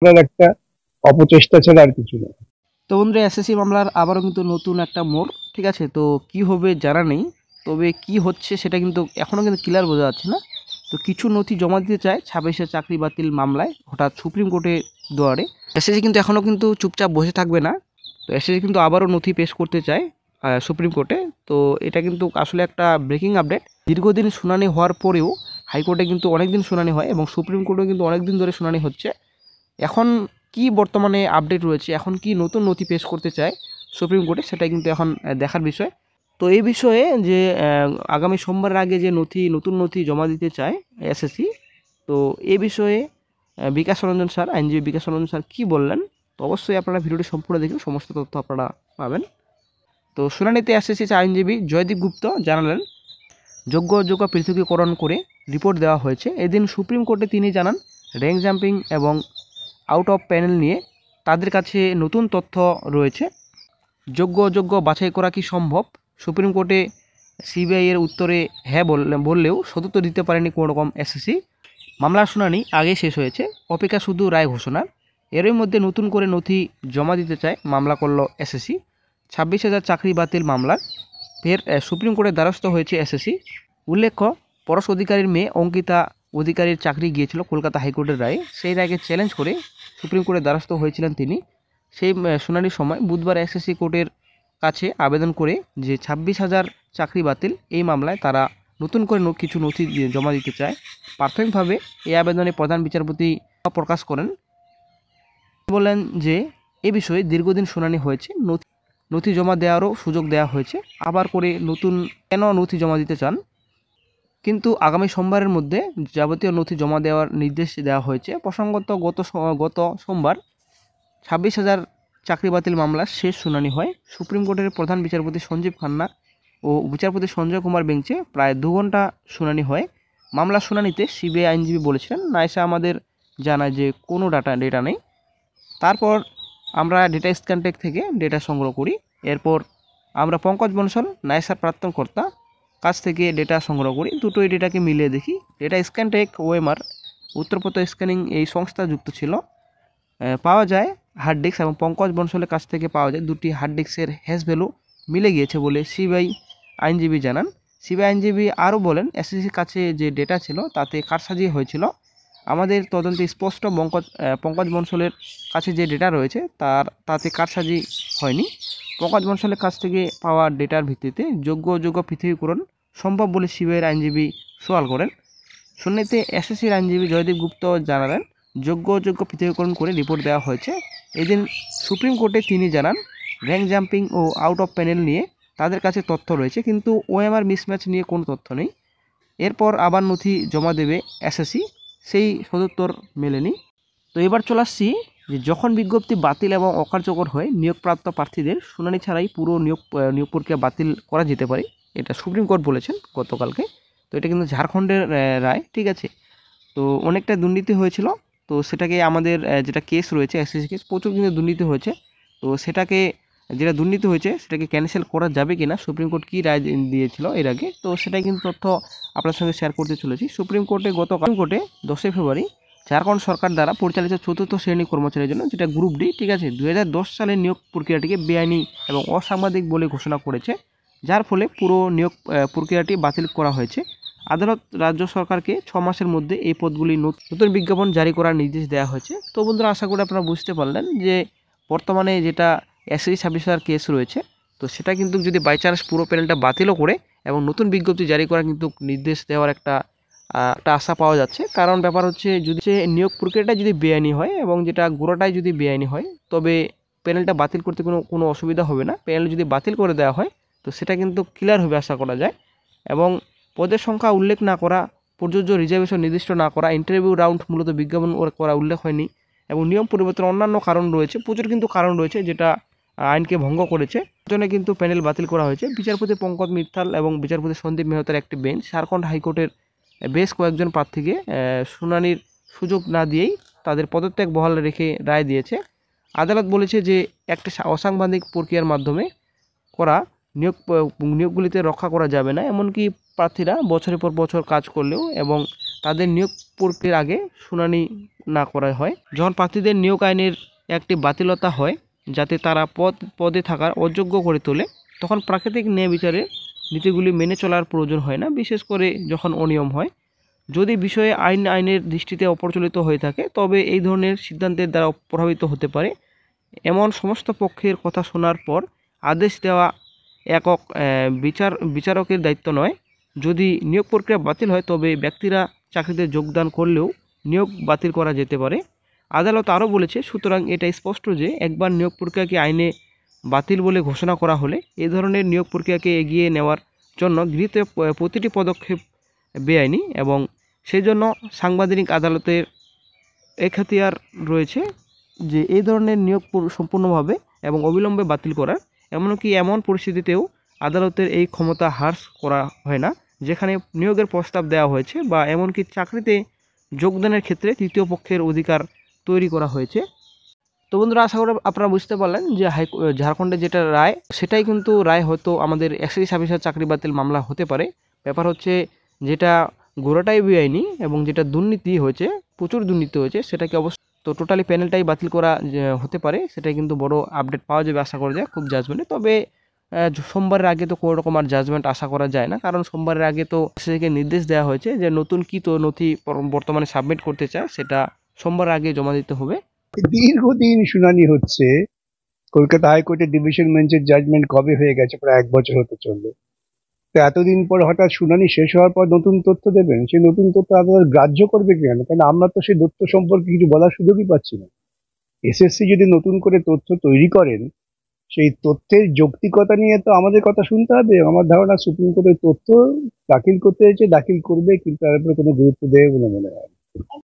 একটা অপচেষ্টা ছাড়া আর কিছু না। তো বন্ধুরা, এসএসসি মামলার আবারও কিন্তু নতুন একটা মোড়, ঠিক আছে। তো কি হবে জানা নেই, তবে কি হচ্ছে সেটা কিন্তু এখনও কিন্তু ক্লিয়ার বোঝা যাচ্ছে না। তো কিছু নথি জমা দিতে চায় 26-এ চাকরি বাতিল মামলায় হঠাৎ সুপ্রিম কোর্টের দুয়ারে। এসএসসি কিন্তু এখনও কিন্তু চুপচাপ বসে থাকবে না। তো এসএসসি কিন্তু আবারও নথি পেশ করতে চায় সুপ্রিম কোর্টে। তো এটা কিন্তু আসলে একটা ব্রেকিং আপডেট। দীর্ঘদিন শুনানি হওয়ার পরেও হাইকোর্টে কিন্তু অনেক দিন শুনানি হয় এবং সুপ্রিম কোর্টেও কিন্তু অনেক দিন ধরে শুনানি হচ্ছে। এখন কি বর্তমানে আপডেট রয়েছে, এখন কি নতুন নথি পেশ করতে চায় সুপ্রিম কোর্টে, সেটাই কিন্তু এখন দেখার বিষয়। তো এই বিষয়ে যে আগামী সোমবারের আগে যে নতুন নথি জমা দিতে চায় এসএসসি, তো এই বিষয়ে বিকাশ রঞ্জন স্যার, আইনজীবী বিকাশ রঞ্জন স্যার কী বললেন, তো অবশ্যই আপনারা ভিডিওটি সম্পূর্ণ দেখুন, সমস্ত তথ্য আপনারা পাবেন। তো শুনানিতে এসএসসি আইনজীবী জয়দীপ গুপ্ত জানালেন, যোগ্য অযোগ্য পৃথকীকরণ করে রিপোর্ট দেওয়া হয়েছে। এদিন সুপ্রিম কোর্টে তিনি জানান, র্যাঙ্ক জাম্পিং এবং আউট অফ প্যানেল নিয়ে তাদের কাছে নতুন তথ্য রয়েছে। যোগ্য অযোগ্য বাছাই করা কি সম্ভব? সুপ্রিম কোর্টে সিবিআইয়ের উত্তরে হ্যাঁ বললেও সদুত্তর দিতে পারেনি কোনো রকম এসএসসি। মামলার শুনানি আগে শেষ হয়েছে, অপেক্ষা শুধু রায় ঘোষণার। এরই মধ্যে নতুন করে নথি জমা দিতে চায় মামলা করল এসএসসি। 26,000 চাকরি বাতিল মামলার ফের সুপ্রিম কোর্টের দ্বারস্থ হয়েছে এসএসসি। উল্লেখ্য, পরশ অধিকারীর মেয়ে অঙ্কিতা অধিকারীর চাকরি গিয়েছিল কলকাতা হাইকোর্টের রায়ে। সেই রায়কে চ্যালেঞ্জ করে সুপ্রিম কোর্টের দ্বারস্থ হয়েছিলেন তিনি। সেই শুনানির সময় বুধবার এসএসসি কোর্টের কাছে আবেদন করে যে 26,000 চাকরি বাতিল এই মামলায় তারা নতুন করে কিছু নথি জমা দিতে চায়। প্রাথমিকভাবে এই আবেদনে প্রধান বিচারপতি প্রকাশ করেন, বলেন যে এ বিষয়ে দীর্ঘদিন শুনানি হয়েছে, নথি জমা দেওয়ারও সুযোগ দেওয়া হয়েছে, আবার করে নতুন কেন নথি জমা দিতে চান? কিন্তু আগামী সোমবারের মধ্যে যাবতীয় নথি জমা দেওয়ার নির্দেশ দেওয়া হয়েছে। প্রসঙ্গত গত সোমবার 26,000 চাকরি বাতিল মামলার শেষ শুনানি হয়। সুপ্রিম কোর্টের প্রধান বিচারপতি সঞ্জীব খান্না ও বিচারপতি সঞ্জয় কুমার বেঞ্চে প্রায় 2 ঘন্টা শুনানি হয়। মামলার শুনানিতে সিবিআই আইনজীবী বলেছিলেন, নাইসা আমাদের জানায় যে কোনো ডেটা নেই। তারপর আমরা ডেটা স্ক্যানটেক থেকে ডেটা সংগ্রহ করি। এরপর আমরা পঙ্কজ বনসল, নাইসার প্রাক্তন কর্তা, কাছ থেকে ডেটা সংগ্রহ করি। দুটোই ডেটাকে মিলিয়ে দেখি। ডেটা স্ক্যানটেক ওএমআর উত্তরপত্র স্ক্যানিং এই সংস্থা যুক্ত ছিল। পাওয়া যায় হার্ড ডিস্ক, এবং পঙ্কজ বনসলের কাছ থেকে পাওয়া যায় দুটি হার্ড ডিস্কের হ্যাশ ভ্যালু মিলে গিয়েছে বলে সিবিআই আইনজীবী জানান। সিবিআই আইনজীবী আরও বলেন, এসএসসির কাছে যে ডেটা ছিল তাতে কারসাজি হয়েছিল। আমাদের তদন্তে স্পষ্ট পঙ্কজ বনসলের কাছে যে ডেটা রয়েছে তাতে কারসাজি হয়নি। পঙ্কজ বনসলের কাছ থেকে পাওয়া ডেটার ভিত্তিতে যোগ্য অযোগ্য পৃথকীকরণ সম্ভব বলে সিবিআইয়ের আইনজীবী সওয়াল করেন। শুনানিতে এসএসসির আইনজীবী জয়দীপ গুপ্ত জানালেন, যোগ্য অযোগ্য পৃথকীকরণ করে রিপোর্ট দেওয়া হয়েছে। এদিন সুপ্রিম কোর্টে তিনি জানান, র্যাঙ্ক জাম্পিং ও আউট অফ প্যানেল নিয়ে তাদের কাছে তথ্য রয়েছে, কিন্তু ওএমআর মিসম্যাচ নিয়ে কোনো তথ্য নেই। এরপর আবার নথি জমা দেবে এসএসসি, সেই সদুত্তর মেলেনি। তো এবার চলে আসছি যে যখন বিজ্ঞপ্তি বাতিল এবং অকার্যকর হয় নিয়োগপ্রাপ্ত প্রার্থীদের শুনানি ছাড়াই পুরো নিয়োগ প্রক্রিয়া বাতিল করা যেতে পারে, এটা সুপ্রিম কোর্ট বলেছেন গতকালকে। তো এটা কিন্তু ঝাড়খণ্ডের রায়, ঠিক আছে। তো অনেকটা দুর্নীতি হয়েছিল, তো সেটাকে আমাদের যেটা কেস রয়েছে এসএসসি কেস, প্রচুর কিন্তু দুর্নীতি হয়েছে। তো সেটাকে যেটা দুর্নীতি হয়েছে সেটাকে ক্যান্সেল করা যাবে কিনা, সুপ্রিম কোর্ট কী রায় দিয়েছিল এর আগে, তো সেটাই কিন্তু তথ্য আপনার সঙ্গে শেয়ার করতে চলেছি। সুপ্রিম কোর্টে 10 ফেব্রুয়ারি ঝাড়খণ্ড সরকার দ্বারা পরিচালিত চতুর্থ শ্রেণী কর্মচারীর জন্য, যেটা গ্রুপ ডি, ঠিক আছে, 2010 সালের নিয়োগ প্রক্রিয়াটিকে বেআইনি এবং অসাংবাদিক বলে ঘোষণা করেছে, যার ফলে পুরো নিয়োগ প্রক্রিয়াটি বাতিল করা হয়েছে। আদালত রাজ্য সরকারকে 6 মাসের মধ্যে এই পদগুলি নতুন বিজ্ঞাপন জারি করার নির্দেশ দেওয়া হয়েছে। তো বন্ধুরা, আশা করি আপনারা বুঝতে পারলেন যে বর্তমানে যেটা এসএসসি 26 কেস রয়েছে, তো সেটা কিন্তু যদি বাই চান্স পুরো প্যানেলটা বাতিলও করে এবং নতুন বিজ্ঞপ্তি জারি করা কিন্তু নির্দেশ দেওয়ার একটা আশা পাওয়া যাচ্ছে। কারণ ব্যাপার হচ্ছে, যদি সে নিয়োগ প্রক্রিয়াটা যদি বেআইনি হয় এবং যেটা গোড়াটাই যদি বেআইনি হয়, তবে প্যানেলটা বাতিল করতে কোনো অসুবিধা হবে না। প্যানেল যদি বাতিল করে দেওয়া হয় তো সেটা কিন্তু ক্লিয়ার হবে আশা করা যায়। এবং পদের সংখ্যা উল্লেখ না করা, প্রযোজ্য রিজার্ভেশন নির্দিষ্ট না করা, ইন্টারভিউ রাউন্ড মূলত বিজ্ঞাপন করা উল্লেখ হয়নি, এবং নিয়ম পরিবর্তন অন্যান্য কারণ রয়েছে, প্রচুর কিন্তু কারণ রয়েছে যেটা আইনকে ভঙ্গ করেছে, জন্য কিন্তু প্যানেল বাতিল করা হয়েছে। বিচারপতি পঙ্কজ মিত্তাল এবং বিচারপতি সন্দীপ মেহতার একটি বেঞ্চ ঝাড়খণ্ড হাইকোর্টের বেশ কয়েকজন প্রার্থীকে শুনানির সুযোগ না দিয়েই তাদের পদত্যাগ বহাল রেখে রায় দিয়েছে। আদালত বলেছে যে একটা অসাংবাদিক প্রক্রিয়ার মাধ্যমে করা নিয়োগগুলিতে রক্ষা করা যাবে না, এমনকি প্রার্থীরা বছরের পর বছর কাজ করলেও এবং তাদের নিয়োগ প্রক্রিয়ার আগে শুনানি না করা হয়। যখন প্রার্থীদের নিয়োগ আইনের একটি বাতিলতা হয় যাতে তারা পদে থাকার অযোগ্য করে তোলে, তখন প্রাকৃতিক ন্যায় বিচারের নীতিগুলি মেনে চলার প্রয়োজন হয় না, বিশেষ করে যখন অনিয়ম হয়। যদি বিষয়ে আইনের দৃষ্টিতে অপ্রচলিত হয়ে থাকে তবে এই ধরনের সিদ্ধান্তের দ্বারা প্রভাবিত হতে পারে। এমন সমস্ত পক্ষের কথা শোনার পর আদেশ দেওয়া একক বিচারকের দায়িত্ব নয়। যদি নিয়োগ প্রক্রিয়া বাতিল হয় তবে ব্যক্তিরা চাকরিতে যোগদান করলেও নিয়োগ বাতিল করা যেতে পারে। আদালত আরও বলেছে, সুতরাং এটা স্পষ্ট যে একবার নিয়োগ প্রক্রিয়াকে আইনে বাতিল বলে ঘোষণা করা হলে এই ধরনের নিয়োগ প্রক্রিয়াকে এগিয়ে নেওয়ার জন্য গৃহীত প্রতিটি পদক্ষেপ বেআইনি এবং সেই জন্য সাংবিধানিক আদালতের এখতিয়ার রয়েছে যে এই ধরনের নিয়োগ সম্পূর্ণভাবে এবং অবিলম্বে বাতিল করার। এমনকি এমন পরিস্থিতিতেও আদালতের এই ক্ষমতা হ্রাস করা হয় না যেখানে নিয়োগের প্রস্তাব দেওয়া হয়েছে বা এমনকি চাকরিতে যোগদানের ক্ষেত্রে তৃতীয় পক্ষের অধিকার তৈরি করা হয়েছে। তো বন্ধুরা, আশা করি আপনারা বুঝতে পারলেন যে ঝাড়খণ্ডে যেটা রায়, সেটাই কিন্তু রায় হয়তো আমাদের এক্সাইজ অফিসার চাকরি বাতিল মামলা হতে পারে। ব্যাপার হচ্ছে যেটা গোড়াটাই বেআইনি এবং যেটা দুর্নীতি হয়েছে, প্রচুর দুর্নীতি হয়েছে, সেটাকে অবশ্য তো টোটালি প্যানেলটাই বাতিল করা হতে পারে। সেটাই কিন্তু বড় আপডেট পাওয়া যাবে আশা করা যায় খুব জাজমেন্টে। তবে সোমবারের আগে তো কোনো রকম আর জাজমেন্ট আশা করা যায় না, কারণ সোমবারের আগে তো সেটাকে নির্দেশ দেওয়া হয়েছে যে নতুন কি তো নথি বর্তমানে সাবমিট করতে চায় সেটা সোমবার আগে জমা দিতে হবে। দীর্ঘদিন শুনানি হচ্ছে। কলকাতা হাইকোর্টের ডিভিশন বেঞ্চের জাজমেন্ট কবে হয়ে গেছে, প্রায় 1 বছর হতে চললো। তো এতদিন পর হঠাৎ শুনানি শেষ হওয়ার পর নতুন তথ্য দেবেন, সেই নতুন তথ্য আদালত গ্রাহ্য করবে কেন? কারণ আমরা তো সেই তথ্য সম্পর্কে কিছু বলার সুযোগই পাচ্ছি না। এসএসসি যদি নতুন করে তথ্য তৈরি করেন, সেই তথ্যের যৌক্তিকতা নিয়ে তো আমাদের কথা শুনতে হবে। আমার ধারণা সুপ্রিম কোর্টের তথ্য দাখিল করতে হয়েছে, দাখিল করবে, কিন্তু তার উপরে কোনো গুরুত্ব দেবে বলে মনে হয় না।